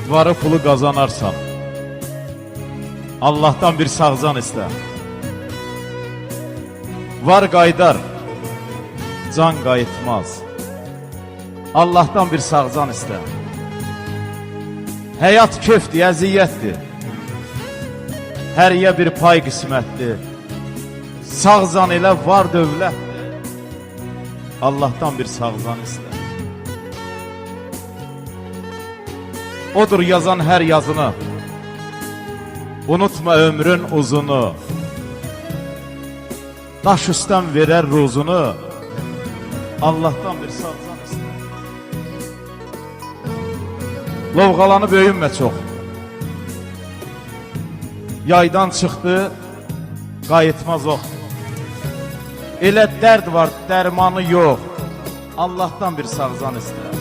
Varı pulu qazanarsan, Allah'tan bir sağcan istə. Var qaydar, can qayıtmaz. Allah'tan bir sağcan istə. Həyat köfdür, əziyyətdir. Həriyə bir pay qismətdir. Sağcan ilə var dövlətdir. Allah'tan bir sağcan istə. Odur yazan hər yazını. Unutma ömrün uzunu. Daş üstdən verər ruzunu. Allah'tan bir sağcan istə. Lovğalanıb öyünmə çox. Yaydan çıxdı, qayıtmaz ox. Elə dərd var, dərmanı yox. Allah'tan bir sağcan istə.